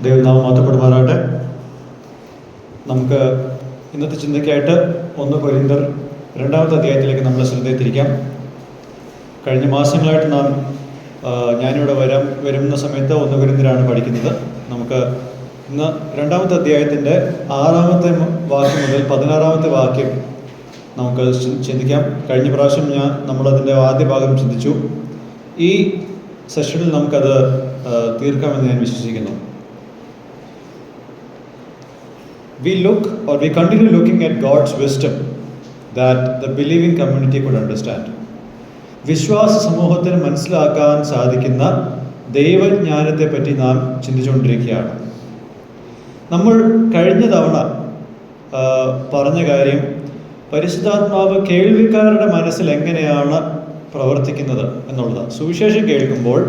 ദൈവനാമം മഹത്വപ്പെടുമാറാകട്ടെ. നമുക്ക് ഇന്നത്തെ ചിന്തയ്ക്കായിട്ട് 1 കൊരിന്ത്യർ 2-ാമത്തെ അധ്യായത്തിലേക്ക് നമ്മളെ ശ്രദ്ധയെ തിരിക്കാം. കഴിഞ്ഞ മാസങ്ങളായിട്ട് ഞാനിവിടെ വരുന്ന സമയത്ത് 1 കൊരിന്ത്യരാണ് പഠിക്കുന്നത്. നമുക്ക് ഇന്ന് 2-ാമത്തെ അധ്യായത്തിൻ്റെ 6-ാമത്തെ വാക്യം മുതൽ 16-ാമത്തെ വാക്യം നമുക്ക് ചിന്തിക്കാം. കഴിഞ്ഞ പ്രാവശ്യം നമ്മളതിൻ്റെ ആദ്യ ഭാഗം ചിന്തിച്ചു. ഈ സെഷനിൽ നമുക്കത് തീർക്കാമെന്ന് ഞാൻ വിശ്വസിക്കുന്നു. We continue looking at God's wisdom that the believing community could understand. വിശ്വാസ സമൂഹത്തിന് മനസ്സിലാക്കാൻ സാധിക്കുന്ന ദൈവജ്ഞാനത്തെ പറ്റി നാം ചിന്തിച്ചുകൊണ്ടിരിക്കുകയാണ്. നമ്മൾ കഴിഞ്ഞ തവണ പറഞ്ഞ കാര്യം, പരിശുദ്ധാത്മാവ് കേൾവിക്കാരുടെ മനസ്സിൽ എങ്ങനെയാണ് പ്രവർത്തിക്കുന്നത് എന്നുള്ളതാണ്. സുവിശേഷം കേൾക്കുമ്പോൾ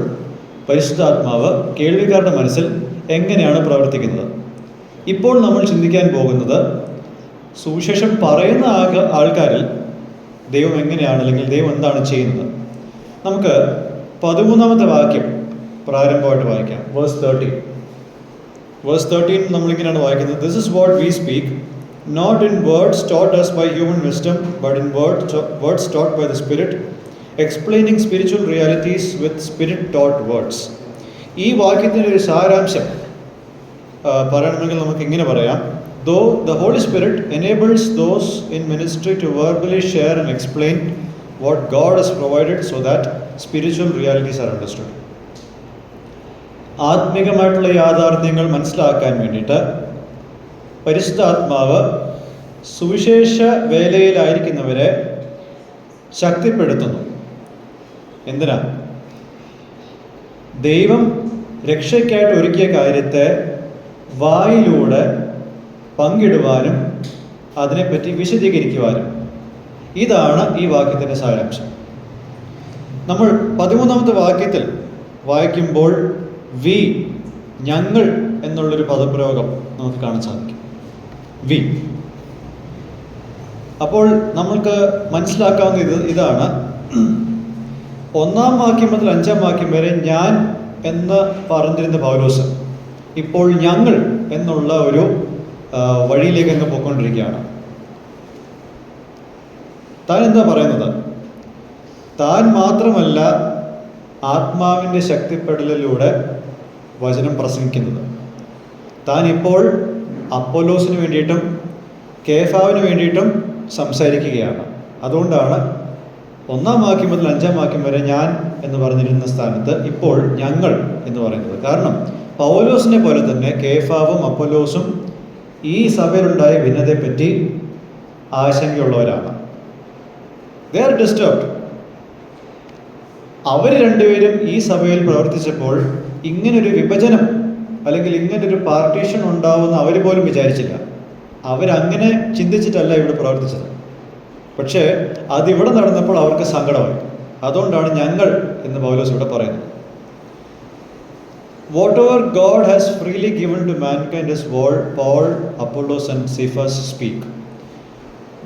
പരിശുദ്ധാത്മാവ് കേൾവിക്കാരുടെ മനസ്സിൽ എങ്ങനെയാണ് പ്രവർത്തിക്കുന്നത്. ഇപ്പോൾ നമ്മൾ ചിന്തിക്കാൻ പോകുന്നത്, സുവിശേഷം പറയുന്ന ആൾക്കാരിൽ ദൈവം എങ്ങനെയാണ്, അല്ലെങ്കിൽ ദൈവം എന്താണ് ചെയ്യുന്നത്. നമുക്ക് 13-ാമത്തെ വാക്യം പ്രാരംഭമായിട്ട് വായിക്കാം. വേഴ്സ് 13 നമ്മളിങ്ങനെയാണ് വായിക്കുന്നത്. This is what we speak, not in words taught us by human wisdom, but in words taught by the Spirit, explaining spiritual realities with Spirit-taught words. ഈ വാക്യത്തിൻ്റെ ഒരു സാരാംശം പറയണമെങ്കിൽ നമുക്ക് ഇങ്ങനെ പറയാം. Though the Holy Spirit enables those in ministry to verbally share and explain what God has provided so that spiritual realities are understood. ആത്മീകമായിട്ടുള്ള യാഥാർത്ഥ്യങ്ങൾ മനസ്സിലാക്കാൻ വേണ്ടിയിട്ട് പരിശുദ്ധാത്മാവ് സുവിശേഷ വേലയിലായിരിക്കുന്നവരെ ശക്തിപ്പെടുത്തുന്നു. എന്തിനാ? ദൈവം രക്ഷയ്ക്കായിട്ട് ഒരുക്കിയ കാര്യത്തെ വായിലൂടെ പങ്കിടുവാനും അതിനെപ്പറ്റി വിശദീകരിക്കുവാനും. ഇതാണ് ഈ വാക്യത്തിൻ്റെ സാരാംശം. നമ്മൾ 13-ാമത്തെ വാക്യത്തിൽ വായിക്കുമ്പോൾ വി, ഞങ്ങൾ എന്നുള്ളൊരു പദപ്രയോഗം നമുക്ക് കാണാൻ സാധിക്കും. വി. അപ്പോൾ നമ്മൾക്ക് മനസ്സിലാക്കാവുന്ന ഇതാണ്. 1-ാം വാക്യം മുതൽ 5-ാം വാക്യം വരെ ഞാൻ എന്ന് പറഞ്ഞിരുന്ന പൗലോസ് ഇപ്പോൾ ഞങ്ങൾ എന്നുള്ള ഒരു വഴിയിലേക്ക് അങ്ങ് പോയിക്കൊണ്ടിരിക്കുകയാണ്. താൻ എന്താ പറയുന്നത്? താൻ മാത്രമല്ല ആത്മാവിൻ്റെ ശക്തിപ്പെടലിലൂടെ വചനം പ്രസംഗിക്കുന്നത്. താൻ ഇപ്പോൾ അപ്പൊല്ലോസിന് വേണ്ടിയിട്ടും കേഫാവിന് വേണ്ടിയിട്ടും സംസാരിക്കുകയാണ്. അതുകൊണ്ടാണ് 1-ാം വാക്യം മുതൽ 5-ാം വാക്യം വരെ ഞാൻ എന്ന് പറഞ്ഞിരുന്ന സ്ഥാനത്ത് ഇപ്പോൾ ഞങ്ങൾ എന്ന് പറയുന്നത്. കാരണം പൗലോസിനെ പോലെ തന്നെ കേഫാവും അപ്പൊല്ലോസും ഈ സഭയിലുണ്ടായ ഭിന്നതയെപ്പറ്റി ആശങ്കയുള്ളവരാണ്. They are disturbed. അവർ രണ്ടുപേരും ഈ സഭയിൽ പ്രവർത്തിച്ചപ്പോൾ ഇങ്ങനൊരു വിഭജനം അല്ലെങ്കിൽ ഇങ്ങനൊരു പാർട്ടീഷൻ ഉണ്ടാവുമെന്ന് അവർ പോലും വിചാരിച്ചില്ല. അവരങ്ങനെ ചിന്തിച്ചിട്ടല്ല ഇവിടെ പ്രവർത്തിച്ചത്. പക്ഷേ അതിവിടെ നടന്നപ്പോൾ അവർക്ക് സങ്കടമായി. അതുകൊണ്ടാണ് ഞങ്ങൾ എന്ന് പൗലോസ് ഇവിടെ പറയുന്നത്. Whatever God has freely given to mankind is what Paul, Apollos and Cephas speak.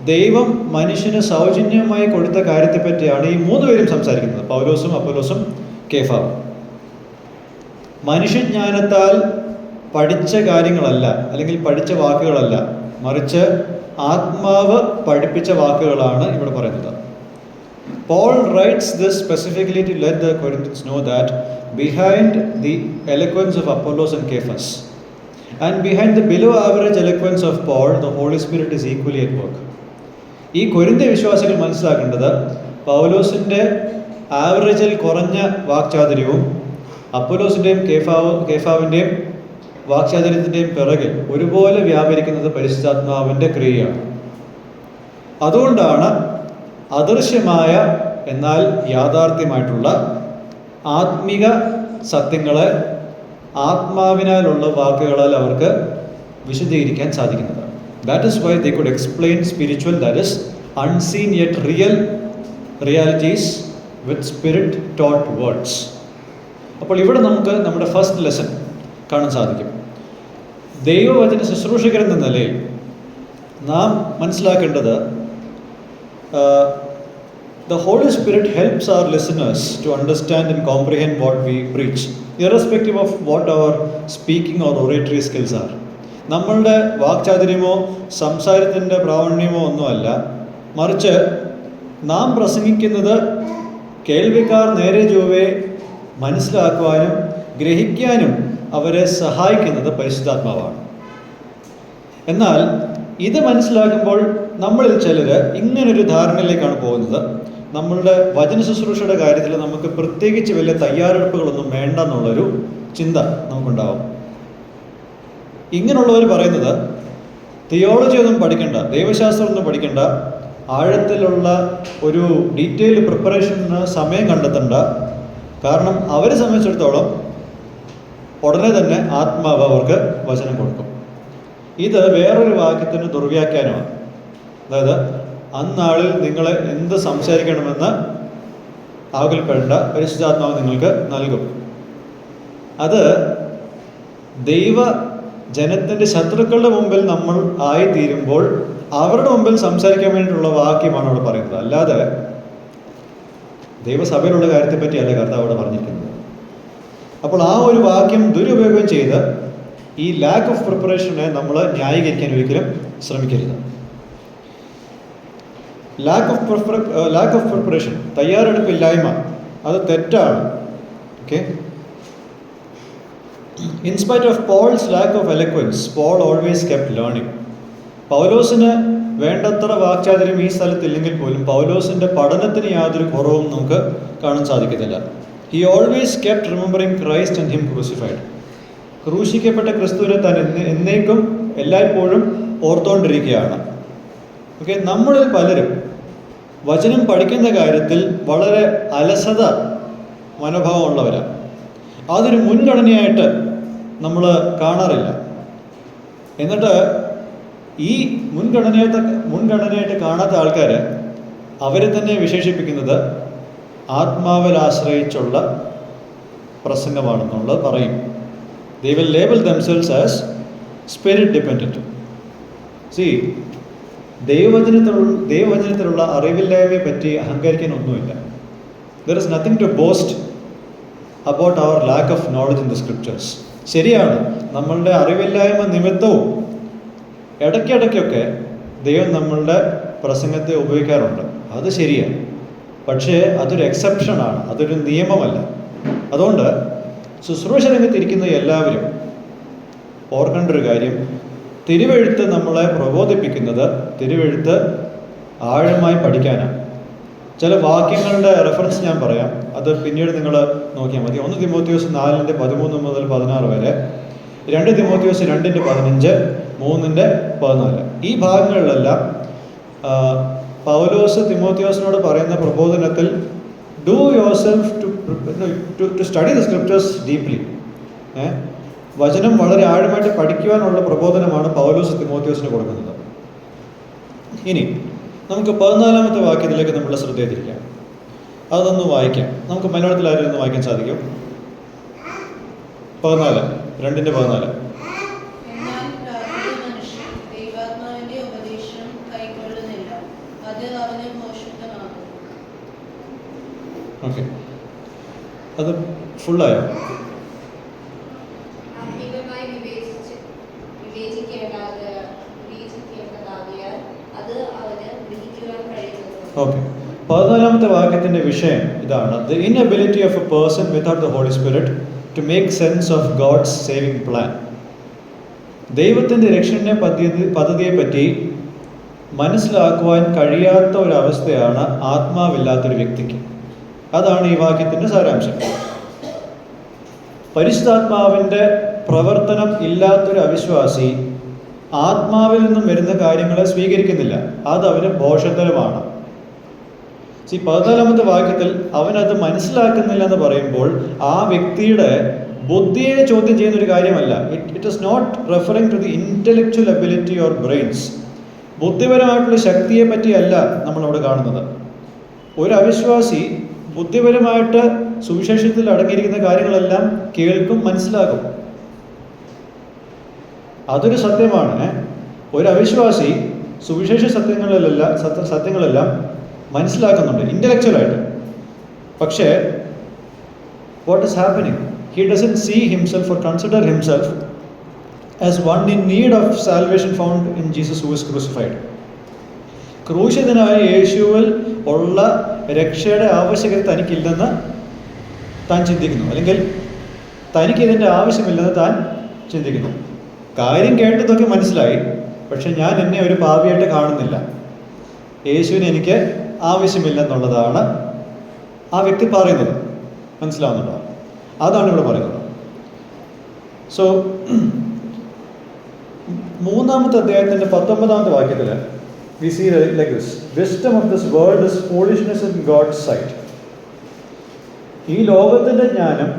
ദൈവം മനുഷ്യന് സൗജന്യമായി കൊടുത്ത കാര്യത്തെപ്പറ്റിയാണ് ഈ 3 പേരും സംസാരിക്കുന്നത്. പൗലോസും അപ്പൊല്ലോസും കേഫാവും. മനുഷ്യജ്ഞാനത്താൽ പഠിച്ച കാര്യങ്ങളല്ല, അല്ലെങ്കിൽ പഠിച്ച വാക്കുകളല്ല, മറിച്ച് ആത്മാവ് പഠിപ്പിച്ച വാക്കുകളാണ് ഇവിടെ പറയുന്നത്. Paul writes this specifically to let the Corinthians know that behind the eloquence of Apollos and Cephas and behind the below average eloquence of Paul, the Holy Spirit is equally at work. ഈ കൊരിന്ത്യ വിശ്വാസികൾ മനസ്സിലാക്കേണ്ടത്, പൗലോസിൻ്റെ ആവറേജിൽ കുറഞ്ഞ വാക്ചാതുര്യവും അപ്പൊല്ലോസിൻ്റെയും കേഫാവിൻ്റെയും വാക്ചാതുര്യത്തിൻ്റെയും പിറകിൽ ഒരുപോലെ വ്യാപരിക്കുന്നത് പരിശുദ്ധാത്മാവിൻ്റെ ക്രിയയാണ്. അതുകൊണ്ടാണ് അദൃശ്യമായ എന്നാൽ യാഥാർത്ഥ്യമായിട്ടുള്ള ആത്മിക സത്യങ്ങളെ ആത്മാവിനാലുള്ള വാക്കുകളാൽ അവർക്ക് വിശദീകരിക്കാൻ സാധിക്കുന്നത്. That is why they could explain spiritual, that is unseen yet real realities with spirit taught words. അപ്പോൾ ഇവിടെ നമുക്ക് നമ്മുടെ ഫസ്റ്റ് ലെസൺ കാണാൻ സാധിക്കും. ദൈവവചന ശുശ്രൂഷകരെന്ന നിലയിൽ നാം മനസ്സിലാക്കേണ്ടത്, the Holy Spirit helps our listeners to understand and comprehend what we preach. Irrespective of what our speaking or oratory skills are. നമ്മളുടെ വാക്ചാതുര്യമോ സംസാരത്തിൻ്റെ പ്രാവീണ്യമോ ഒന്നുമല്ല, മറിച്ച് നാം പ്രസംഗിക്കുന്നത് കേൾവിക്കാർ നേരെ ചൊവ്വേ മനസ്സിലാക്കുവാനും ഗ്രഹിക്കാനും അവരെ സഹായിക്കുന്നത് പരിശുദ്ധാത്മാവാണ്. എന്നാൽ ഇത് മനസ്സിലാക്കുമ്പോൾ നമ്മളിൽ ചിലർ ഇങ്ങനൊരു ധാരണയിലേക്കാണ് പോകുന്നത്, നമ്മളുടെ വചന ശുശ്രൂഷയുടെ കാര്യത്തിൽ നമുക്ക് പ്രത്യേകിച്ച് വലിയ തയ്യാറെടുപ്പുകളൊന്നും വേണ്ട എന്നുള്ളൊരു ചിന്ത നമുക്കുണ്ടാവും. ഇങ്ങനെയുള്ളവർ പറയുന്നത് തിയോളജി ഒന്നും പഠിക്കണ്ട, ദൈവശാസ്ത്രം ഒന്നും പഠിക്കണ്ട, ആഴത്തിലുള്ള ഒരു ഡീറ്റെയിൽഡ് പ്രിപ്പറേഷന് സമയം കണ്ടെത്തണ്ട. കാരണം അവരെ സംബന്ധിച്ചിടത്തോളം ഉടനെ തന്നെ ആത്മാവ് അവർക്ക് വചനം കൊടുക്കും. ഇത് വേറൊരു വാക്യത്തിന് ദുർവ്യാഖ്യാനമാണ്. അതായത് അന്നാളിൽ നിങ്ങൾ എന്ത് സംസാരിക്കണമെന്ന് ആകുലപ്പെടേണ്ട, പരിശുദ്ധാത്മാവ് നിങ്ങൾക്ക് നൽകും. അത് ദൈവ ജനത്തിൻ്റെ ശത്രുക്കളുടെ മുമ്പിൽ നമ്മൾ ആയിത്തീരുമ്പോൾ അവരുടെ മുമ്പിൽ സംസാരിക്കാൻ വേണ്ടിയിട്ടുള്ള വാക്യമാണ് അവിടെ പറയുന്നത്. അല്ലാതെ ദൈവസഭയിലുള്ള കാര്യത്തെപ്പറ്റിയല്ല കർത്താവ് അവിടെ പറഞ്ഞിരിക്കുന്നത്. അപ്പോൾ ആ ഒരു വാക്യം ദുരുപയോഗം ചെയ്ത് ഈ ലാക്ക് ഓഫ് പ്രിപ്പറേഷനെ നമ്മൾ ന്യായീകരിക്കാൻ ഒരിക്കലും ശ്രമിക്കരുത്. ലാക്ക് ഓഫ് പ്രിപ്പറേഷൻ, തയ്യാറെടുപ്പില്ലായ്മ, അത് തെറ്റാണ്. Okay. In spite of Paul's lack of eloquence, Paul always kept learning. പൗലോസിന് വേണ്ടത്ര വാക്ചാതുര്യം ഈ സ്ഥലത്തില്ലെങ്കിൽ പോലും പൗലോസിൻ്റെ പഠനത്തിന് യാതൊരു കുറവും നമുക്ക് കാണാൻ സാധിക്കത്തില്ല. He always kept remembering Christ and Him crucified. ക്രൂശിക്കപ്പെട്ട ക്രിസ്തുവിനെ താൻ എന്നേക്കും എല്ലായ്പ്പോഴും ഓർത്തുകൊണ്ടിരിക്കുകയാണ്. ഓക്കെ. നമ്മളിൽ പലരും വചനം പഠിക്കുന്ന കാര്യത്തിൽ വളരെ അലസത മനോഭാവമുള്ളവരാണ്. അതൊരു മുൻഗണനയായിട്ട് നമ്മൾ കാണാറില്ല. എന്നിട്ട് ഈ മുൻഗണനയായിട്ട് കാണാത്ത ആൾക്കാർ അവരെ തന്നെ വിശേഷിപ്പിക്കുന്നത് ആത്മാവിൽ ആശ്രയിച്ചുള്ള പ്രസംഗമാണെന്നുള്ളത് പറയും. They will label themselves as spirit dependent. See, ദൈവവചനത്തിലുള്ള അറിവില്ലായ്മയെ പറ്റി അഹങ്കരിക്കാനൊന്നുമില്ല. There is nothing to boast about our lack of knowledge in the scriptures. ശരിയാണ്, നമ്മളുടെ അറിവില്ലായ്മ നിമിത്തവും ഇടയ്ക്കിടയ്ക്കൊക്കെ ദൈവം നമ്മളുടെ പ്രസംഗത്തെ ഉപയോഗിക്കാറുണ്ട്. അത് ശരിയാണ്. പക്ഷേ അതൊരു എക്സെപ്ഷനാണ്, അതൊരു നിയമമല്ല. അതുകൊണ്ട് ശുശ്രൂഷ രംഗത്തിരിക്കുന്ന എല്ലാവരും ഓർക്കേണ്ട ഒരു കാര്യം, തിരുവെഴുത്ത് നമ്മളെ പ്രബോധിപ്പിക്കുന്നത് തിരുവെഴുത്ത് ആഴമായി പഠിക്കാനാണ്. ചില വാക്യങ്ങളുടെ റെഫറൻസ് ഞാൻ പറയാം, അത് പിന്നീട് നിങ്ങൾ നോക്കിയാൽ മതി. 1 തിമോത്തിയോസ് 4:13 മുതൽ 16 വരെ, 2 തിമോത്തിയോസ് 2:15, 3:14. ഈ ഭാഗങ്ങളിലെല്ലാം പൗലോസ് തിമോത്തിയോസിനോട് പറയുന്ന പ്രബോധനത്തിൽ do yourself to study the scriptures deeply. വചനം വളരെ ആഴമായിട്ട് പഠിക്കുവാനുള്ള പ്രബോധനമാണ് പൗലോസ് തിമോത്തിയോസിന് കൊടുക്കുന്നത്. ഇനി നമുക്ക് 14-ാമത്തെ വാക്യത്തിലേക്ക് നമ്മുടെ ശ്രദ്ധയെ തിരിക്കാം. അതൊന്ന് വായിക്കാം. നമുക്ക് മലയാളത്തിൽ ആരും ഒന്ന് വായിക്കാൻ സാധിക്കും? 2:14. ഓക്കെ, അത് ഫുള്ളായോ? ഓക്കെ. 14-ാമത്തെ വാക്യത്തിൻ്റെ വിഷയം ഇതാണ്: the inability of a person without the Holy Spirit to make sense of God's saving plan. ദൈവത്തിൻ്റെ രക്ഷണ പദ്ധതിയെപ്പറ്റി മനസ്സിലാക്കുവാൻ കഴിയാത്ത ഒരവസ്ഥയാണ് ആത്മാവില്ലാത്തൊരു വ്യക്തിക്ക്. അതാണ് ഈ വാക്യത്തിൻ്റെ സാരാംശം. പരിശുദ്ധാത്മാവിൻ്റെ പ്രവർത്തനം ഇല്ലാത്തൊരു അവിശ്വാസി ആത്മാവിൽ നിന്നും വരുന്ന കാര്യങ്ങളെ സ്വീകരിക്കുന്നില്ല. അത് അവന് ഭോഷത്തരമാണ്. 14-ാമത്തെ വാക്യത്തിൽ അവനത് മനസ്സിലാക്കുന്നില്ല എന്ന് പറയുമ്പോൾ ആ വ്യക്തിയുടെ ബുദ്ധിയെ ചോദ്യം ചെയ്യുന്ന ഒരു കാര്യമല്ല. It is not referring to the intellectual ability or brains. ബുദ്ധിപരമായിട്ടുള്ള ശക്തിയെ പറ്റിയല്ല നമ്മളവിടെ കാണുന്നത്. ഒരു അവിശ്വാസി ബുദ്ധിപരമായിട്ട് സുവിശേഷത്തിൽ അടങ്ങിയിരിക്കുന്ന കാര്യങ്ങളെല്ലാം കേൾക്കും, മനസ്സിലാക്കും. അതൊരു സത്യമാണ്. ഒരു അവിശ്വാസി സുവിശേഷ സത്യങ്ങളെല്ലാം മനസ്സിലാക്കുന്നുണ്ട് ഇൻ്റലക്ച്വലായിട്ട്. പക്ഷേ what is happening? He doesn't see himself or consider himself as one in need of salvation found in Jesus who is crucified. ക്രൂശിതനായ യേശുവിൽ ഉള്ള രക്ഷയുടെ ആവശ്യകത തനിക്കില്ലെന്ന് താൻ ചിന്തിക്കുന്നു, അല്ലെങ്കിൽ തനിക്കിതിൻ്റെ ആവശ്യമില്ലെന്ന് താൻ ചിന്തിക്കുന്നു. കാര്യം കേട്ടതൊക്കെ മനസ്സിലായി, പക്ഷെ ഞാൻ എന്നെ ഒരു പാപിയായിട്ട് കാണുന്നില്ല, യേശുവിന് എനിക്ക് ആവശ്യമില്ലെന്നുള്ളതാണ് ആ വ്യക്തി പറയുന്നത്. മനസ്സിലാവുന്നുണ്ടോ? അതാണ് ഇവിടെ പറയുന്നത്. സോ 3-ാമത്തെ അധ്യായത്തിൻ്റെ 19-ാമത്തെ വാക്യത്തിൽ we see like this: wisdom of this world is foolishness in God's sight. ഈ ലോകത്തിൻ്റെ ജ്ഞാനം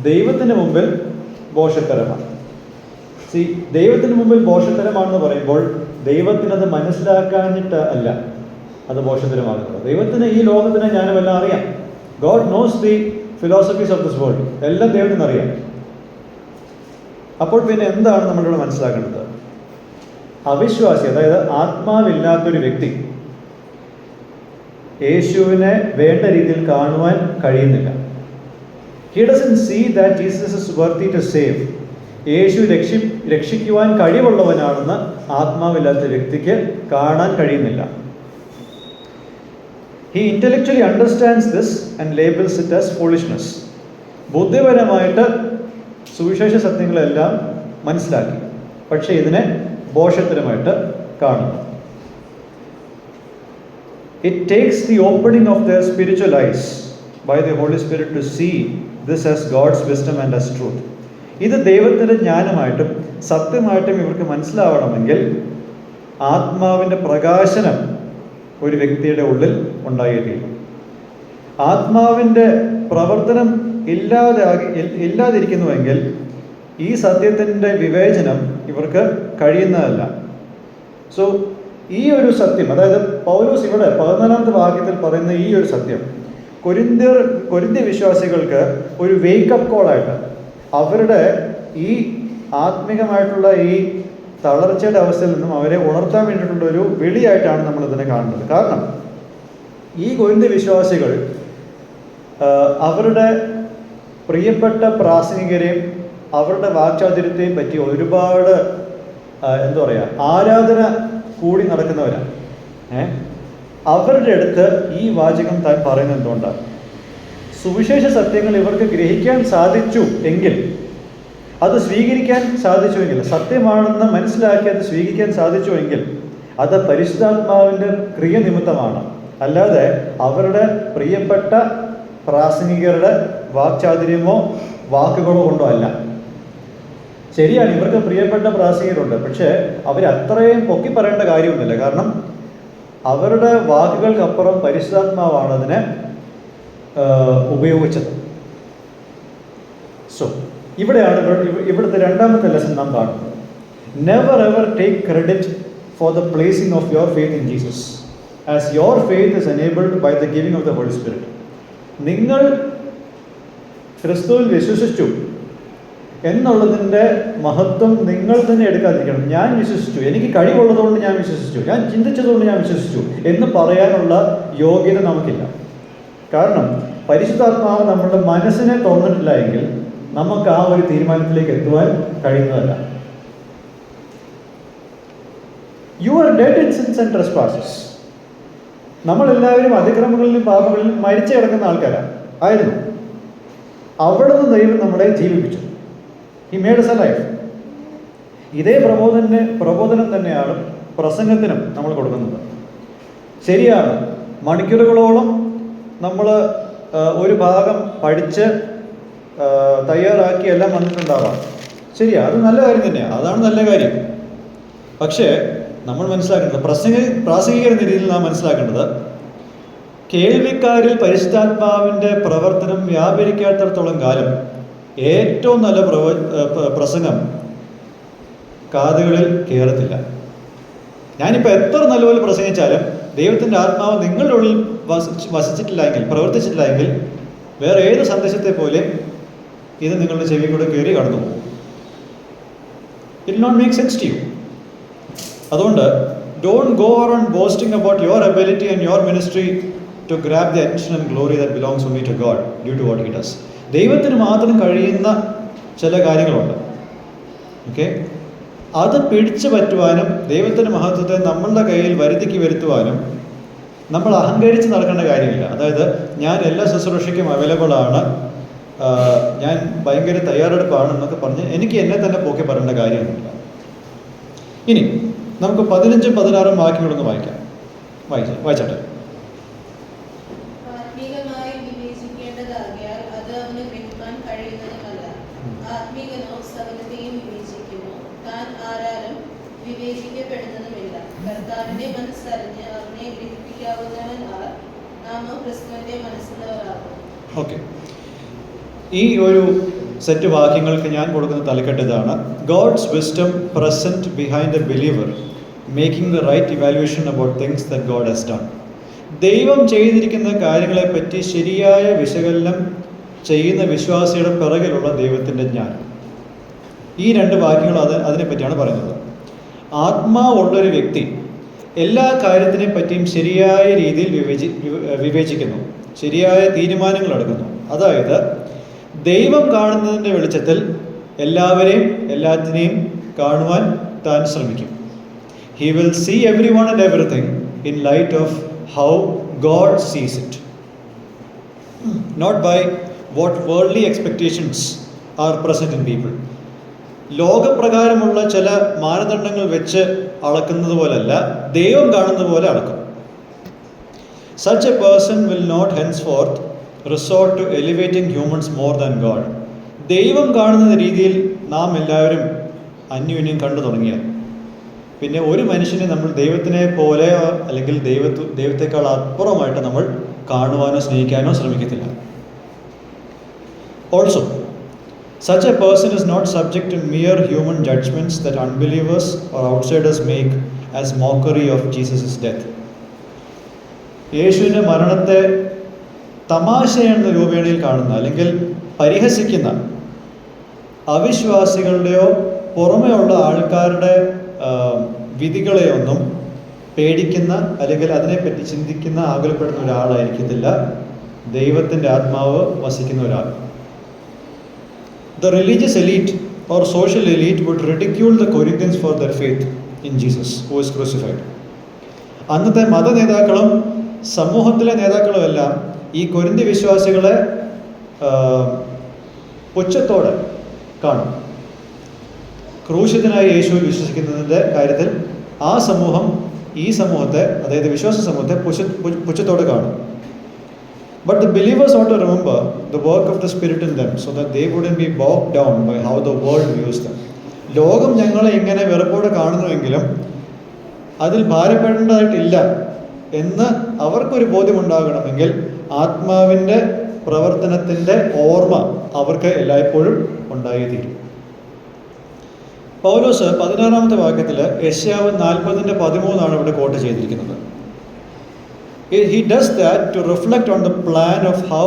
ദൈവത്തിന് മുമ്പിൽ ഭോഷത്തരമാണ്. ദൈവത്തിന് മുമ്പിൽ ഭോഷത്തരമാണെന്ന് പറയുമ്പോൾ ദൈവത്തിനത് മനസ്സിലാക്കാഞ്ഞിട്ട് അല്ല അത് ഭോഷത്തരമാകുന്നത്. ദൈവത്തിന് ഈ ലോകത്തിന് ജ്ഞാനമെല്ലാം അറിയാം. God knows the philosophies of this world. എല്ലാം ദൈവത്തിന് അറിയാം. അപ്പോൾ പിന്നെ എന്താണ് നമ്മളിവിടെ മനസ്സിലാക്കേണ്ടത്? അവിശ്വാസി, അതായത് ആത്മാവില്ലാത്തൊരു വ്യക്തി യേശുവിനെ വേണ്ട രീതിയിൽ കാണുവാൻ കഴിയുന്നില്ല. He doesn't see that Jesus is worthy to save. യേശു രക്ഷിക്കുവാൻ കഴിവുള്ളവനാണെന്ന് ആത്മാവില്ലാത്ത വ്യക്തിക്ക് കാണാൻ കഴിയുന്നില്ല. He intellectually understands this and labels it as foolishness. ബുദ്ധിപരമായിട്ട് സുവിശേഷ സത്യങ്ങളെല്ലാം മനസ്സിലാക്കി, പക്ഷേ ഇതിനെ ഭോഷത്തരമായിട്ട് കാണുന്നു. It takes the opening of their spiritual eyes by the Holy Spirit to see this as God's wisdom and as truth. ഇത് ദൈവത്തിൻ്റെ ജ്ഞാനമായിട്ടും സത്യമായിട്ടും ഇവർക്ക് മനസ്സിലാവണമെങ്കിൽ ആത്മാവിൻ്റെ പ്രകാശനം ഒരു വ്യക്തിയുടെ ഉള്ളിൽ ഉണ്ടായിരിക്കും. ആത്മാവിൻ്റെ പ്രവർത്തനം ഇല്ലാതിരിക്കുന്നുവെങ്കിൽ ഈ സത്യത്തിൻ്റെ വിവേചനം ഇവർക്ക് കഴിയുന്നതല്ല. സോ ഈ ഒരു സത്യം, അതായത് പൗലോസ് ഇവിടെ 14-ാമത്തെ വാക്യത്തിൽ പറയുന്ന ഈ ഒരു സത്യം കൊരിന്ത്യ വിശ്വാസികൾക്ക് ഒരു വേക്കപ്പ് കോളായിട്ട്, അവരുടെ ഈ ആത്മികമായിട്ടുള്ള ഈ തളർച്ചയുടെ അവസ്ഥയിൽ നിന്നും അവരെ ഉണർത്താൻ വേണ്ടിയിട്ടുള്ള ഒരു വിളിയായിട്ടാണ് നമ്മൾ ഇതിനെ കാണുന്നത്. കാരണം ഈ കൊരിന്ത്യ വിശ്വാസികൾ അവരുടെ പ്രിയപ്പെട്ട പ്രാസംഗികരെയും അവരുടെ വാക്ചാതുര്യത്തെയും പറ്റി ഒരുപാട് ആരാധന കൂടി നടക്കുന്നവരാണ്. അവരുടെ അടുത്ത് ഈ വാചകം താൻ പറയുന്നത് എന്തുകൊണ്ടാണ്? സുവിശേഷ സത്യങ്ങൾ ഇവർക്ക് ഗ്രഹിക്കാൻ സാധിച്ചു എങ്കിൽ, അത് സ്വീകരിക്കാൻ സാധിച്ചുവെങ്കിൽ, സത്യമാണെന്ന് മനസ്സിലാക്കി അത് സ്വീകരിക്കാൻ സാധിച്ചുവെങ്കിൽ അത് പരിശുദ്ധാത്മാവിൻ്റെ ക്രിയ നിമിത്തമാണ്, അല്ലാതെ അവരുടെ പ്രിയപ്പെട്ട പ്രാസംഗികരുടെ വാക്ചാതുര്യമോ വാക്കുകളോ കൊണ്ടോ അല്ല. ശരിയാണ്, ഇവർക്ക് പ്രിയപ്പെട്ട പ്രാസംഗികരുണ്ട്, പക്ഷേ അവരത്രയും പൊക്കി പറയേണ്ട കാര്യമൊന്നുമില്ല. കാരണം അവരുടെ വാക്കുകൾക്കപ്പുറം പരിശുദ്ധാത്മാവാണ് അതിനെ ഉപയോഗിച്ചത്. സോ ഇവിടെയാണ് ഇവിടുത്തെ 2-ാമത്തെ ലെസൺ നാം കാണുന്നത്. Never ever take credit for the placing of your faith in Jesus as your faith is enabled by the giving of the Holy Spirit. നിങ്ങൾ ക്രിസ്തുവിൽ വിശ്വസിച്ചു എന്നുള്ളതിൻ്റെ മഹത്വം നിങ്ങൾ തന്നെ എടുക്കാതിരിക്കണം. ഞാൻ വിശ്വസിച്ചു, എനിക്ക് കഴിവുള്ളതുകൊണ്ട് ഞാൻ വിശ്വസിച്ചു, ഞാൻ ചിന്തിച്ചതുകൊണ്ട് ഞാൻ വിശ്വസിച്ചു എന്ന് പറയാനുള്ള യോഗ്യത നമുക്കില്ല. കാരണം പരിശുദ്ധാത്മാവ് നമ്മളുടെ മനസ്സിനെ തുറന്നിട്ടില്ല എങ്കിൽ നമുക്ക് ആ ഒരു തീരുമാനത്തിലേക്ക് എത്തുവാൻ കഴിയുന്നതല്ല. You are dead in sins and trespasses. നമ്മളെല്ലാവരും അതിക്രമങ്ങളിലും പാപങ്ങളിലും മരിച്ചു കിടക്കുന്ന ആയിരുന്നു. അവിടെ നിന്ന് ദൈവം നമ്മളെ ജീവിപ്പിച്ചു. He made us alive. ഇതേ പ്രബോധനം തന്നെയാണ് പ്രസംഗത്തിനും നമ്മൾ കൊടുക്കുന്നത്. ശരിയാണ്, മണിക്കൂറുകളോളം നമ്മൾ ഒരു ഭാഗം പഠിച്ച് തയ്യാറാക്കി എല്ലാം വന്നിട്ടുണ്ടാവാം. ശരിയാ, അത് നല്ല കാര്യം തന്നെയാണ്, അതാണ് നല്ല കാര്യം. പക്ഷേ നമ്മൾ മനസ്സിലാക്കേണ്ടത്, പ്രാസംഗികർ എന്ന രീതിയിൽ നാം മനസ്സിലാക്കേണ്ടത്, കേൾവിക്കാരിൽ പരിശുദ്ധാത്മാവിൻ്റെ പ്രവർത്തനം വ്യാപരിക്കാത്തിടത്തോളം കാലം ഏറ്റവും നല്ല പ്രസംഗം കാതുകളിൽ കയറത്തില്ല. ഞാനിപ്പോൾ എത്ര നല്ലപോലെ പ്രസംഗിച്ചാലും ദൈവത്തിൻ്റെ ആത്മാവ് നിങ്ങളുടെ ഉള്ളിൽ വസിച്ചിട്ടില്ല എങ്കിൽ, പ്രവർത്തിച്ചിട്ടില്ല എങ്കിൽ, വേറെ ഏത് സന്ദേശത്തെ പോലെ ഇത് നിങ്ങളുടെ ചെവി കൂടെ കയറി കടന്നു പോകും. It will not make sense to you. അതുകൊണ്ട് don't go around boasting about your ability and your ministry to grab the attention and glory that belongs only to God due to what he does. ദൈവത്തിന് മാത്രം കഴിയുന്ന ചില കാര്യങ്ങളുണ്ട്. Okay, അത് പിടിച്ചു പറ്റുവാനും ദൈവത്തിൻ്റെ മഹത്വത്തെ നമ്മളുടെ കയ്യിൽ വരുത്തുവാനും നമ്മൾ അഹങ്കരിച്ച് നടക്കേണ്ട കാര്യമില്ല. അതായത് ഞാൻ എല്ലാ ശുശ്രൂഷയ്ക്കും അവൈലബിൾ ആണ്, ഞാൻ ഭയങ്കര തയ്യാറെടുപ്പാണ് എന്നൊക്കെ പറഞ്ഞ് എനിക്ക് എന്നെ തന്നെ പോക്കി പറയേണ്ട കാര്യമൊന്നുമില്ല. ഇനി നമുക്ക് 15ഉം 16ഉം വാക്യങ്ങളൊന്ന് വായിച്ചാട്ടെ. ആത്മീകമായി വിവേചിക്കേണ്ടതാകിയാൽ അത് അവന് ഗ്രഹിക്കാൻ കഴിയുന്നതുമല്ല. ആത്മീകനോ സകലത്തെയും വിവേചിക്കുന്നു, താൻ ആരാലും വിവേചിക്കപ്പെടുന്നതുമില്ല. കർത്താവിന്റെ മനസ്സറിഞ്ഞ് അവനെ ഗ്രഹിപ്പിക്കാവുന്നവൻ ആർ? നാമോ ക്രിസ്തുവിന്റെ മനസ്സുള്ളവരാകും. ഓക്കെ, ഈ ഒരു സെറ്റ് വാക്യങ്ങൾക്ക് ഞാൻ കൊടുക്കുന്ന തലക്കെട്ട് ഇതാണ്: God's wisdom present behind a believer making the right evaluation about things that God has done. ദൈവം ചെയ്തിരിക്കുന്ന കാര്യങ്ങളെപ്പറ്റി ശരിയായ വിശകലനം ചെയ്യുന്ന വിശ്വാസിയുടെ പിറകിലുള്ള ദൈവത്തിൻ്റെ ജ്ഞാനം. ഈ രണ്ട് വാക്യങ്ങൾ അതിനെപ്പറ്റിയാണ് പറയുന്നത്. ആത്മാവുള്ളൊരു വ്യക്തി എല്ലാ കാര്യത്തിനെ പറ്റിയും ശരിയായ രീതിയിൽ വിവേചിക്കുന്നു, ശരിയായ തീരുമാനങ്ങൾ എടുക്കുന്നു. അതായത് ദൈവം കാണുന്നതിൻ്റെ വെളിച്ചത്തിൽ എല്ലാത്തിനെയും കാണുവാൻ താൻ ശ്രമിക്കും. He will see everyone and everything in light of how God sees it, not by what worldly expectations are present in people. ലോകപ്രകാരമുള്ള ചില മാനദണ്ഡങ്ങൾ വെച്ച് അളക്കുന്നത് പോലല്ല, ദൈവം കാണുന്നത് പോലെ അളക്കും. Such a person will not henceforth resort to elevating humans more than God. ദൈവം കാണുന്ന രീതിയിൽ നാം എല്ലാവരും അന്യോന്യം കണ്ടു തുടങ്ങിയാൽ പിന്നെ ഒരു മനുഷ്യനെ നമ്മൾ ദൈവത്തിനെ പോലെ അല്ലെങ്കിൽ ദൈവത്തെക്കാൾ അപ്പുറമായിട്ട് നമ്മൾ കാണുവാനോ സ്നേഹിക്കാനോ ശ്രമിക്കത്തില്ല. Also such a person is not subject to mere human judgments that unbelievers or outsiders make as mockery of Jesus' death. യേശുവിൻ്റെ മരണത്തെ തമാശ എന്ന രൂപേണയിൽ കാണുന്ന അല്ലെങ്കിൽ പരിഹസിക്കുന്ന അവിശ്വാസികളുടെയോ പുറമേ ഉള്ള ആൾക്കാരുടെ വിധികളെയൊന്നും പേടിക്കുന്ന അല്ലെങ്കിൽ അതിനെപ്പറ്റി ചിന്തിക്കുന്ന ആകുലപ്പെടുന്ന ഒരാളായിരിക്കത്തില്ല ദൈവത്തിൻ്റെ ആത്മാവ് വസിക്കുന്ന ഒരാൾ. The religious elite or social elite would ridicule the Corinthians for their faith in Jesus, who is crucified. അന്നത്തെ മത നേതാക്കളും സമൂഹത്തിലെ നേതാക്കളും എല്ലാം ഈ കൊരിന്തി വിശ്വാസികളെ പുച്ഛത്തോടെ കാണും. ക്രൂശിതനായ യേശുവിൽ വിശ്വസിക്കുന്നതിൻ്റെ കാര്യത്തിൽ ആ സമൂഹം ഈ സമൂഹത്തെ, അതായത് വിശ്വാസ സമൂഹത്തെ പുച്ഛത്തോടെ കാണും. But the believers ought to remember the work of the Spirit in them so that they wouldn't be bogged down by how the world views them. ലോകം ഞങ്ങളെ ഇങ്ങനെ വെറുപ്പോടെ കാണുന്നുവെങ്കിലും അതിൽ ഭാരപ്പെടേണ്ടതായിട്ടില്ല എന്ന് അവർക്കൊരു ബോധ്യമുണ്ടാകണമെങ്കിൽ ആത്മാവിൻ്റെ പ്രവർത്തനത്തിൻ്റെ ഓർമ്മ അവർക്ക് എല്ലായ്പ്പോഴും ഉണ്ടായി തീരും. പൗലോസ് 16-ാമത്തെ വാക്യത്തിൽ യെശയ്യാവ് 40:13 ഇവിടെ കോട്ട് ചെയ്തിരിക്കുന്നത്. He does that to reflect on the plan of how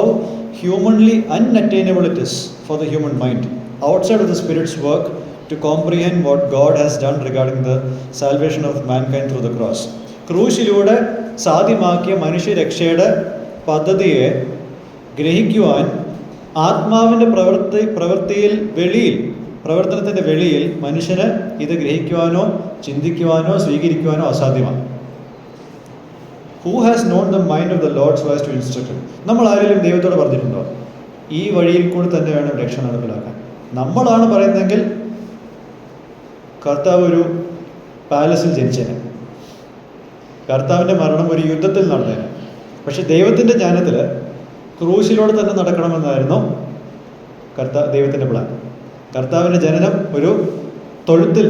humanly unattainable it is for the human mind, outside of the Spirit's work, to comprehend what God has done regarding the salvation of mankind through the cross. ക്രൂശിലൂടെ സാധ്യമാക്കിയ മനുഷ്യരക്ഷയുടെ പദ്ധതിയെ ഗ്രഹിക്കുവാൻ ആത്മാവിൻ്റെ പ്രവർത്തനത്തിൻ്റെ വെളിയിൽ മനുഷ്യന് ഇത് ഗ്രഹിക്കുവാനോ ചിന്തിക്കുവാനോ സ്വീകരിക്കുവാനോ അസാധ്യമാണ്. Who has known the mind of the Lord so as to instruct him? നമ്മൾ ആരെങ്കിലും ദൈവത്തോട് പറഞ്ഞിട്ടുണ്ടോ ഈ വഴിയിൽ കൂടി തന്നെ വേണം രക്ഷ നടപ്പിലാക്കാൻ? നമ്മളാണ് പറയുന്നതെങ്കിൽ കർത്താവ് ഒരു പാലസിൽ ജനിച്ചേനെ, കർത്താവിൻ്റെ മരണം ഒരു യുദ്ധത്തിൽ നടന്നേനെ. പക്ഷെ ദൈവത്തിൻ്റെ ജ്ഞാനത്തിൽ ക്രൂശിലൂടെ തന്നെ നടക്കണമെന്നായിരുന്നു ദൈവത്തിൻ്റെ പ്ലാൻ. കർത്താവിൻ്റെ ജനനം ഒരു തൊഴുത്തിൽ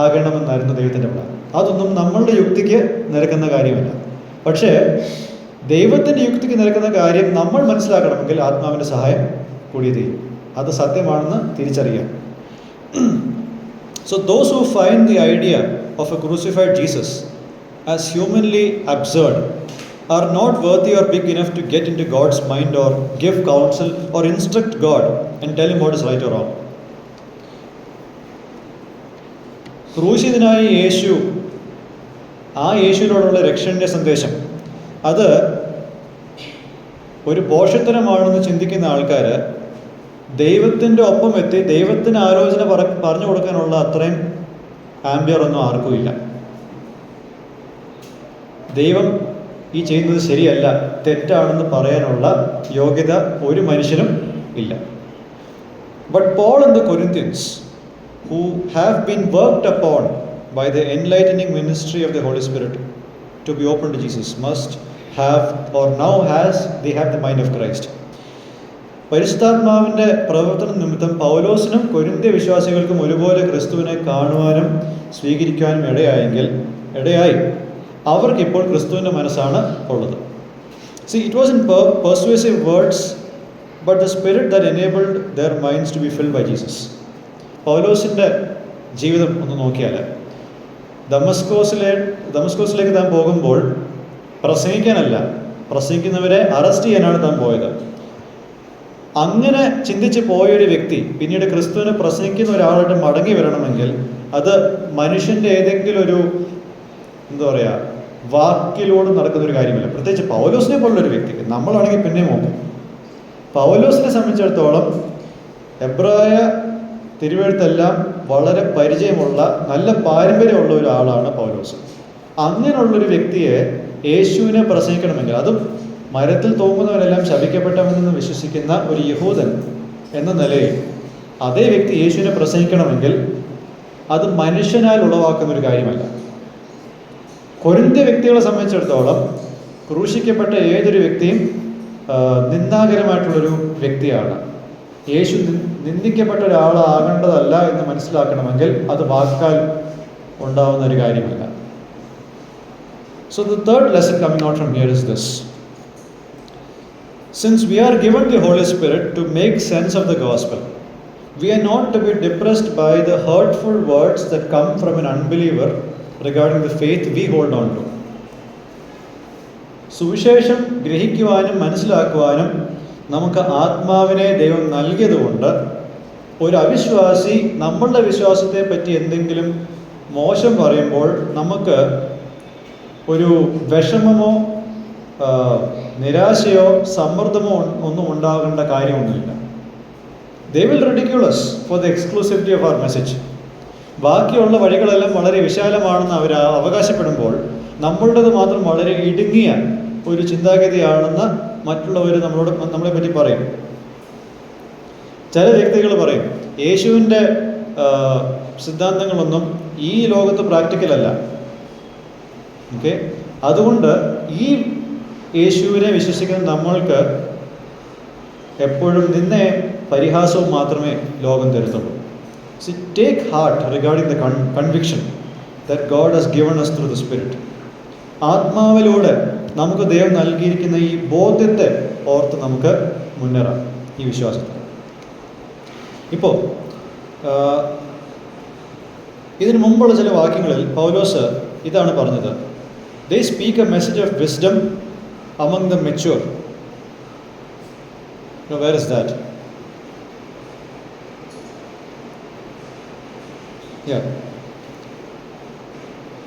ആകണമെന്നായിരുന്നു ദൈവത്തിൻ്റെ പ്ലാൻ. അതൊന്നും നമ്മളുടെ യുക്തിക്ക് നിരക്കുന്ന കാര്യമല്ല. പക്ഷേ ദൈവത്തിൻ്റെ യുക്തിക്ക് നിരക്കുന്ന കാര്യം നമ്മൾ മനസ്സിലാക്കണമെങ്കിൽ ആത്മാവിൻ്റെ സഹായം കൂടിയേ തീരും. അത് സത്യമാണെന്ന് തിരിച്ചറിയാം. So those who find the idea of a crucified Jesus as humanly absurd are not worthy or big enough to get into God's mind or give counsel or instruct God and tell him what is right or wrong. ക്രൂശിതനായ യേശു, ആ യേശുവിനോടുള്ള രക്ഷൻ്റെ സന്ദേശം അത് ഒരു പോഷത്തരമാണെന്ന് ചിന്തിക്കുന്ന ആൾക്കാർ ദൈവത്തിൻ്റെ ഒപ്പം എത്തി ദൈവത്തിന് ആലോചന പറഞ്ഞു കൊടുക്കാനുള്ള അത്രയും ആംബിയർ ഒന്നും ആർക്കും ഇല്ല. ദൈവം ഈ ചെയ്യുന്നത് ശരിയല്ല, തെറ്റാണെന്ന് പറയാനുള്ള യോഗ്യത ഒരു മനുഷ്യനും ഇല്ല. But Paul and the Corinthians who have been worked upon by the enlightening ministry of the Holy Spirit to be open to Jesus must have or now they have the mind of Christ. പരിശുദ്ധാത്മാവിൻ്റെ പ്രവർത്തന നിമിത്തം പൗലോസിനും കൊരിന്ത്യ വിശ്വാസികൾക്കും ഒരുപോലെ ക്രിസ്തുവിനെ കാണുവാനും സ്വീകരിക്കാനും ഇടയായി അവർക്കിപ്പോൾ ക്രിസ്തുവിൻ്റെ മനസ്സാണ് ഉള്ളത്. See, it wasn't persuasive words, but the spirit that enabled their minds to be filled by Jesus. പൗലോസിൻ്റെ ജീവിതം ഒന്ന് നോക്കിയാൽ ദമസ്കോസിലേക്ക് താൻ പോകുമ്പോൾ പ്രസംഗിക്കാനല്ല, പ്രസംഗിക്കുന്നവരെ അറസ്റ്റ് ചെയ്യാനാണ് താൻ പോയത്. അങ്ങനെ ചിന്തിച്ച് പോയൊരു വ്യക്തി പിന്നീട് ക്രിസ്തുവിനെ പ്രസംഗിക്കുന്ന ഒരാളായിട്ട് മടങ്ങി വരണമെങ്കിൽ അത് മനുഷ്യൻ്റെ ഏതെങ്കിലും ഒരു വാക്കിലൂടെ നടക്കുന്നൊരു കാര്യമല്ല. പ്രത്യേകിച്ച് പൗലോസിനെ പോലുള്ളൊരു വ്യക്തിക്ക്. നമ്മളാണെങ്കിൽ പിന്നെ നോക്കും. പൗലോസിനെ സംബന്ധിച്ചിടത്തോളം എബ്രായ തിരുവെഴുത്തെല്ലാം വളരെ പരിചയമുള്ള നല്ല പാരമ്പര്യമുള്ള ഒരാളാണ് പൗലോസ്. അങ്ങനെയുള്ളൊരു വ്യക്തിയെ യേശുവിനെ പ്രസംഗിക്കണമെങ്കിൽ, അതും മരത്തിൽ തൂങ്ങുന്നവരെല്ലാം ശപിക്കപ്പെട്ടവനെന്ന് വിശ്വസിക്കുന്ന ഒരു യഹൂദൻ എന്ന നിലയിൽ അതേ വ്യക്തി യേശുവിനെ പ്രസംഗിക്കണമെങ്കിൽ അത് മനുഷ്യനാൽ ഉളവാക്കുന്ന ഒരു കാര്യമല്ല. കൊരിന്ത്യ വ്യക്തികളെ സംബന്ധിച്ചിടത്തോളം ക്രൂശിക്കപ്പെട്ട ഏതൊരു വ്യക്തിയും നിന്ദാകരമായിട്ടുള്ളൊരു വ്യക്തിയാണ്. യേശു നിന്ദിക്കപ്പെട്ട ഒരാളാകേണ്ടതല്ല എന്ന് മനസ്സിലാക്കണമെങ്കിൽ അത് വാക്കാൽ ഉണ്ടാവുന്ന ഒരു കാര്യമല്ല. So the third lesson coming out from here is this. Since we are given the Holy Spirit to make sense of the gospel, we are not to be depressed by the hurtful words that come from an unbeliever regarding the faith we hold on to. സുവിശേഷം ഗ്രഹിക്കുവാനും മനസ്സിലാക്കുവാനും നമുക്ക് ആത്മാവിനെ ദൈവം നൽകിയതുകൊണ്ട് ഒരു അവിശ്വാസി നമ്മളുടെ വിശ്വാസത്തെ പറ്റി എന്തെങ്കിലും മോശം പറയുമ്പോൾ നമുക്ക് ഒരു വിഷമമോ നിരാശയോ സമ്മർദ്ദമോ ഒന്നും ഉണ്ടാകേണ്ട കാര്യമൊന്നുമില്ല. They will ridicule us for the exclusivity of our message. ബാക്കിയുള്ള വഴികളെല്ലാം വളരെ വിശാലമാണെന്ന് അവർ അവകാശപ്പെടുമ്പോൾ നമ്മളുടേത് മാത്രം വളരെ ഇടുങ്ങിയ ഒരു ചിന്താഗതിയാണെന്ന് മറ്റുള്ളവർ നമ്മളെ പറ്റി പറയും. ചില വ്യക്തികൾ പറയും യേശുവിൻ്റെ സിദ്ധാന്തങ്ങളൊന്നും ഈ ലോകത്ത് പ്രാക്ടിക്കലല്ല. ഓക്കെ, അതുകൊണ്ട് ഈ യേശുവിനെ വിശ്വസിക്കുന്ന നമ്മൾക്ക് എപ്പോഴും നിന്നെ പരിഹാസവും മാത്രമേ ലോകം തരുത്തുള്ളൂ. So take heart regarding the conviction that God has given us through the Spirit. ആത്മാവിലൂടെ നമുക്ക് ദൈവം നൽകിയിരിക്കുന്ന ഈ ബോധ്യത്തെ ഓർത്ത് നമുക്ക് മുന്നേറാം ഈ വിശ്വാസത്തിൽ. ഇപ്പോൾ ഇതിനു മുമ്പുള്ള ചില വാക്യങ്ങളിൽ പൗലോസ് ഇതാണ് പറഞ്ഞത്. They speak a message of wisdom among the mature. Now where is that?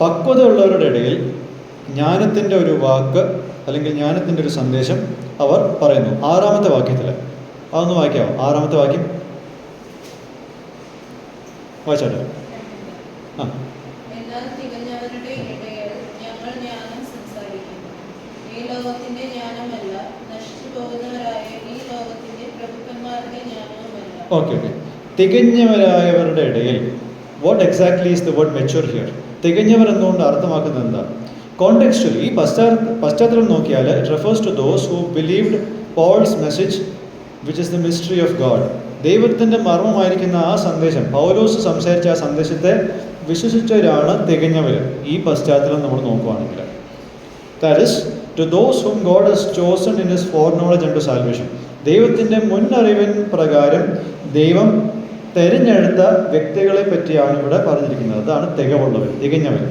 പക്വതയുള്ളവരുടെ ഇടയിൽ ജ്ഞാനത്തിൻ്റെ ഒരു വാക്ക് അല്ലെങ്കിൽ ജ്ഞാനത്തിൻ്റെ ഒരു സന്ദേശം അവർ പറയുന്നു. 6-ാമത്തെ വാക്യത്തിൽ അതൊന്ന് വായിക്കാമോ? 6-ാമത്തെ വാക്യം വായിച്ചാട്ടെ. ഓക്കെ. തികഞ്ഞവരായവരുടെ ഇടയിൽ, what exactly is the word mature here? തികഞ്ഞവർ എന്നുകൊണ്ട് അർത്ഥമാക്കുന്നത് എന്താ? കോണ്ടെക്സ്ച്വലി ഈ പശ്ചാത്തലം നോക്കിയാൽ it refers to those who believed Paul's message which is the mystery of God. ദൈവത്തിൻ്റെ മർമ്മമായിരിക്കുന്ന ആ സന്ദേശം, പൗലോസ് സംസാരിച്ച ആ സന്ദേശത്തെ വിശ്വസിച്ചവരാണ് തികഞ്ഞവർ. ഈ പശ്ചാത്തലം നമ്മൾ നോക്കുകയാണെങ്കിൽ that is to those whom God has chosen in his foreknowledge and to salvation. ദൈവത്തിൻ്റെ മുന്നറിവിൻ പ്രകാരം ദൈവം തിരഞ്ഞെടുത്ത വ്യക്തികളെ പറ്റിയാണ് ഇവിടെ പറഞ്ഞിരിക്കുന്നത്. അതാണ് തികവുള്ളവർ, തികഞ്ഞവർ.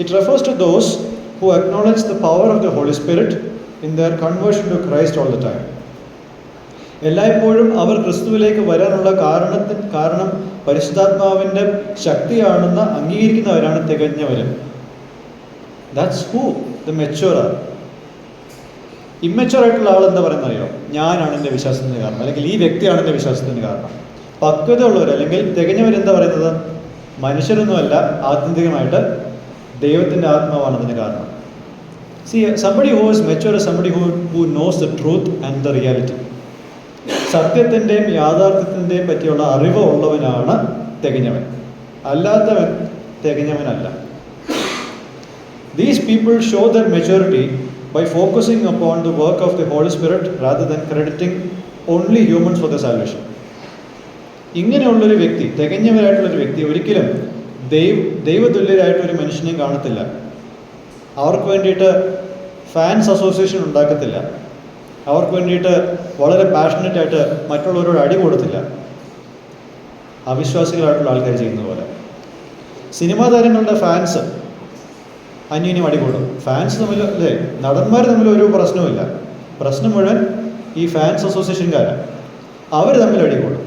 It refers to those who acknowledge the power of the Holy Spirit in their conversion to Christ all the time. എല്ലായ്പ്പോഴും അവർ ക്രിസ്തുവിലേക്ക് വരാനുള്ള കാരണം പരിശുദ്ധാത്മാവിൻ്റെ ശക്തിയാണെന്ന് അംഗീകരിക്കുന്നവരാണ് തികഞ്ഞവർ. That's who the mature are. Immature ആയിട്ടുള്ള ആൾ എന്താ പറയുന്നത് അറിയോ? ഞാനാണ് എൻ്റെ വിശ്വാസത്തിന് കാരണം, അല്ലെങ്കിൽ ഈ വ്യക്തിയാണ് എൻ്റെ വിശ്വാസത്തിന് കാരണം. പക്വത ഉള്ളവർ അല്ലെങ്കിൽ തികഞ്ഞവരെന്താ പറയുന്നത്? മനുഷ്യരൊന്നുമല്ല, ആത്യന്തികമായിട്ട് ദൈവത്തിൻ്റെ ആത്മാവാണ് അതിന് കാരണം. See, somebody who is mature is somebody who knows the truth and the reality. സത്യത്തിൻ്റെയും യാഥാർത്ഥ്യത്തിൻ്റെയും പറ്റിയുള്ള അറിവ് ഉള്ളവനാണ് തികഞ്ഞവൻ, അല്ലാത്തവൻ തികഞ്ഞവനല്ല. These people show their maturity by focusing upon the work of the Holy Spirit rather than crediting only humans for the salvation. ഇങ്ങനെയുള്ളൊരു വ്യക്തി, തികഞ്ഞവരായിട്ടുള്ളൊരു വ്യക്തി ഒരിക്കലും ദൈവതുല്യരായിട്ടൊരു മനുഷ്യനെയും കാണത്തില്ല. അവർക്ക് വേണ്ടിയിട്ട് ഫാൻസ് അസോസിയേഷൻ ഉണ്ടാക്കത്തില്ല. അവർക്ക് വേണ്ടിയിട്ട് വളരെ പാഷനറ്റായിട്ട് മറ്റുള്ളവരോട് അടി കൊടുത്തില്ല, അവിശ്വാസികളായിട്ടുള്ള ആൾക്കാർ ചെയ്യുന്ന പോലെ. സിനിമാ താരങ്ങളുടെ ഫാൻസ് അന്യോന്യം അടികൂടും. ഫാൻസ് തമ്മിൽ അല്ലേ, നടന്മാർ തമ്മിൽ ഒരു പ്രശ്നവുമില്ല. പ്രശ്നം മുഴുവൻ ഈ ഫാൻസ് അസോസിയേഷൻകാരാണ്, അവർ തമ്മിൽ അടികൂടും.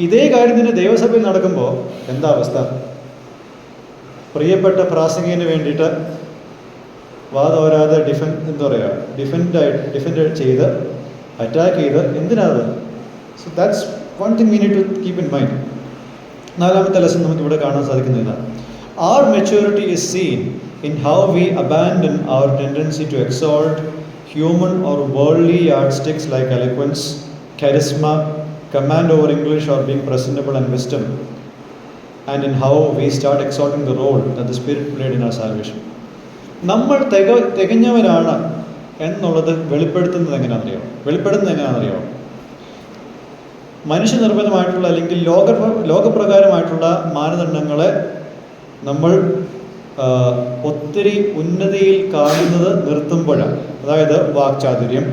ഇതേ കാര്യം തന്നെ ദൈവസഭയിൽ നടക്കുമ്പോൾ എന്താ അവസ്ഥ? പ്രിയപ്പെട്ട പ്രാസംഗികന് വേണ്ടിയിട്ട് വാദോരാതെ ഡിഫെൻഡ് ചെയ്ത് അറ്റാക്ക് ചെയ്ത് എന്തിനാത്? So that's one thing we need to keep in mind. നാലാമത്തെ ലെസൺ നമുക്കിവിടെ കാണാൻ സാധിക്കുന്ന ഇതാണ്: our maturity is seen in how we abandon our tendency to exalt human or worldly yardsticks like eloquence, charisma, command over English, or being presentable and wisdom, and in how we start exalting the role that the Spirit played in our salvation. നമ്മൾ തികഞ്ഞവരാണ് എന്നുള്ളത് വെളിപ്പെടുത്തുന്നത് എങ്ങനെയാണെന്നറിയോ? മനുഷ്യനിർമ്മിതമായിട്ടുള്ള അല്ലെങ്കിൽ ലോകപ്രകാരമായിട്ടുള്ള മാനദണ്ഡങ്ങളെ നമ്മൾ ഒത്തിരി ഉന്നതിയിൽ കാണുന്നത് നിർത്തുമ്പോഴാണ്. അതായത് വാക്ചാതുര്യം,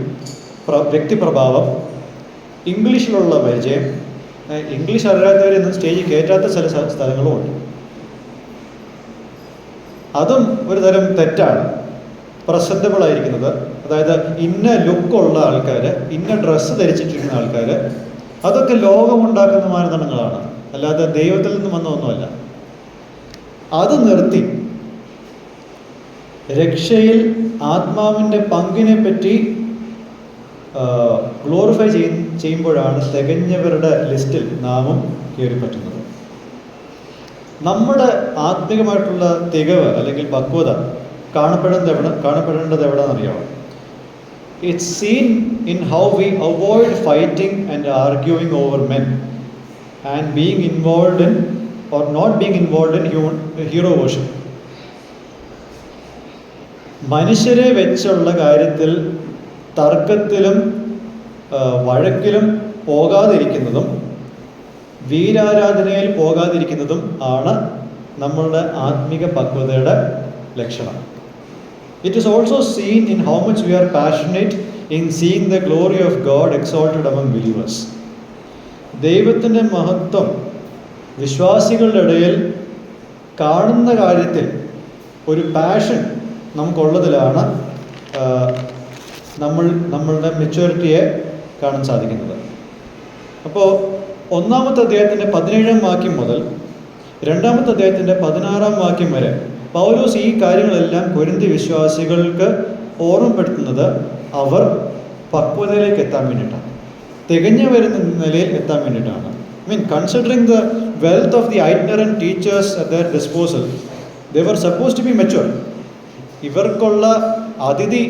വ്യക്തിപ്രഭാവം, ഇംഗ്ലീഷിലുള്ള പരിചയം. ഇംഗ്ലീഷ് അറിയാത്തവരൊന്നും സ്റ്റേജിൽ കയറ്റാത്ത ചില സ്ഥലങ്ങളും ഉണ്ട്. അതും ഒരു തരം തെറ്റാണ്. പ്രസൻറ്റബിൾ ആയിരിക്കുന്നത്, അതായത് ഇന്ന ലുക്കുള്ള ആൾക്കാർ, ഇന്ന ഡ്രസ്സ് ധരിച്ചിട്ടിരിക്കുന്ന ആൾക്കാർ, അതൊക്കെ ലോകമുണ്ടാക്കുന്ന മാനദണ്ഡങ്ങളാണ്, അല്ലാതെ ദൈവത്തിൽ നിന്ന് വന്ന ഒന്നുമല്ല. അത് നിർത്തി രക്ഷയിൽ ആത്മാവിൻ്റെ പങ്കിനെ പറ്റി ഗ്ലോറിഫൈ ചെയ്യുമ്പോഴാണ് തികഞ്ഞവരുടെ ലിസ്റ്റിൽ നാമും കയറി പറ്റുന്നത്. നമ്മുടെ ആത്മികമായിട്ടുള്ള തികവ് അല്ലെങ്കിൽ പക്വത കാണപ്പെടേണ്ടത് എവിടെയെന്നറിയാമോ? It's seen in how we avoid fighting and arguing over men and being involve in or not being involved in hero worship. മനുഷ്യരെ വെച്ചുള്ള കാര്യത്തിൽ തർക്കത്തിലും വഴക്കിലും പോകാതിരിക്കുന്നതും വീരാരാധനയിൽ പോകാതിരിക്കുന്നതും ആണ് നമ്മളുടെ ആത്മിക പക്വതയുടെ ലക്ഷണം. It is also seen in how much we are passionate in seeing the glory of God exalted among believers. ദൈവത്തിൻ്റെ മഹത്വം വിശ്വാസികളുടെ ഇടയിൽ കാണുന്ന കാര്യത്തിൽ ഒരു പാഷൻ നമുക്കുള്ളതിലാണ് നമ്മളുടെ മെച്യൂരിറ്റിയെ കാണാൻ സാധിക്കുന്നത്. അപ്പോൾ 1-ാമത്തെ അധ്യായത്തിൻ്റെ 17-ാം വാക്യം മുതൽ 2-ാമത്തെ അധ്യായത്തിൻ്റെ 16-ാം വാക്യം വരെ പൗലോസ് ഈ കാര്യങ്ങളെല്ലാം കൊരിന്തി വിശ്വാസികൾക്ക് ഓർമ്മപ്പെടുത്തുന്നത് അവർ പക്വതയിലേക്ക് എത്താൻ വേണ്ടിയിട്ടാണ്, തികഞ്ഞവരുന്ന നിലയിൽ എത്താൻ വേണ്ടിയിട്ടാണ്. Considering the wealth of the itinerant teachers at their disposal, they were supposed to be mature. ഇവർക്കുള്ള അതിഥി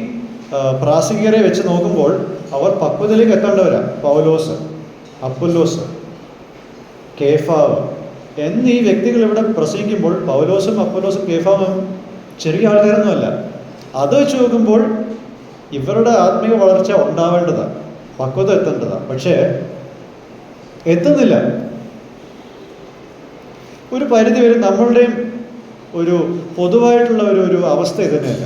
പ്രാസംഗികരെ വെച്ച് നോക്കുമ്പോൾ അവർ പക്വതയിലേക്ക് എത്തേണ്ടവരാണ്. പൗലോസ്, അപ്പൊല്ലോസ്, കേഫാവ് എന്നീ വ്യക്തികൾ ഇവിടെ പ്രസംഗിക്കുമ്പോൾ പൗലോസും അപ്പൊല്ലോസും കേഫാവും ചെറിയ ആൾക്കാരൊന്നുമല്ല. അത് വെച്ച് നോക്കുമ്പോൾ ഇവരുടെ ആത്മീയ വളർച്ച ഉണ്ടാവേണ്ടതാണ്, പക്വത എത്തേണ്ടതാണ്. പക്ഷേ എത്തുന്നില്ല. ഒരു പരിധിവരെ നമ്മളുടെയും ഒരു പൊതുവായിട്ടുള്ള ഒരു അവസ്ഥ ഇത് തന്നെയല്ല.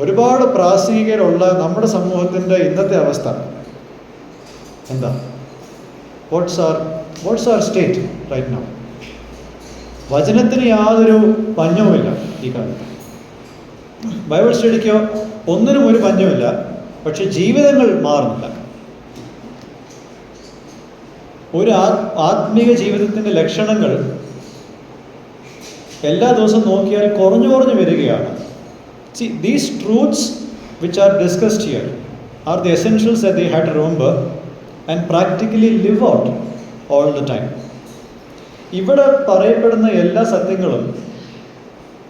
ഒരുപാട് പ്രാസംഗികരുള്ള നമ്മുടെ സമൂഹത്തിൻ്റെ ഇന്നത്തെ അവസ്ഥ എന്താ? What's our state right now? വചനത്തിന് യാതൊരു പഞ്ഞവുമില്ല ഈ കാലത്ത്. ബൈബിൾ സ്റ്റഡിക്കോ ഒന്നിനും ഒരു പഞ്ഞവുമില്ല. പക്ഷെ ജീവിതങ്ങൾ മാറുന്നില്ല. ഒരു ആത്മീക ജീവിതത്തിൻ്റെ ലക്ഷണങ്ങൾ എല്ലാ ദിവസവും നോക്കിയാൽ കുറഞ്ഞു വരികയാണ്. See, these truths which are discussed here are the essentials that they had to remember and practically live out all the time. ഇവിടെ പറയപ്പെടുന്ന എല്ലാ സത്യങ്ങളും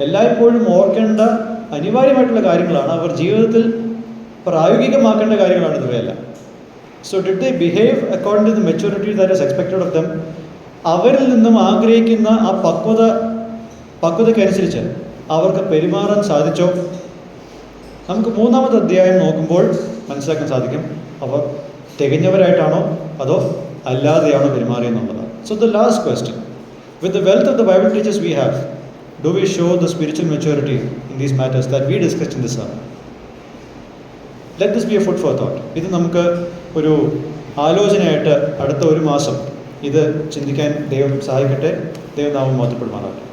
എല്ലായ്പ്പോഴും ഓർക്കേണ്ട അനിവാര്യമായിട്ടുള്ള കാര്യങ്ങളാണ്. അവർ ജീവിതത്തിൽ പ്രായോഗികമാക്കേണ്ട കാര്യങ്ങളാണ് ഇവയെല്ലാം. So did they behave according to the maturity that is expected of them? അവരിൽ നിന്നും ആഗ്രഹിക്കുന്ന ആ പക്വതയ്ക്കനുസരിച്ച് അവർക്ക് പെരുമാറാൻ സാധിച്ചോ? നമുക്ക് 3-ാമത്തെ അധ്യായം നോക്കുമ്പോൾ മനസ്സിലാക്കാൻ സാധിക്കും അവർ തികഞ്ഞവരായിട്ടാണോ അതോ അല്ലാതെയാണോ പെരുമാറിയെന്നുള്ളത്. So the last question, with the wealth of the Bible teachers we have, do we show the spiritual maturity in these matters that we discussed in this sermon? Let this be a food for thought. ഇത് നമുക്ക് ഒരു ആലോചനയായിട്ട് അടുത്ത 1 മാസം ഇത് ചിന്തിക്കാൻ ദൈവം സഹായിക്കട്ടെ. ദൈവനാമം മഹത്വപ്പെടുമാറാകട്ടെ.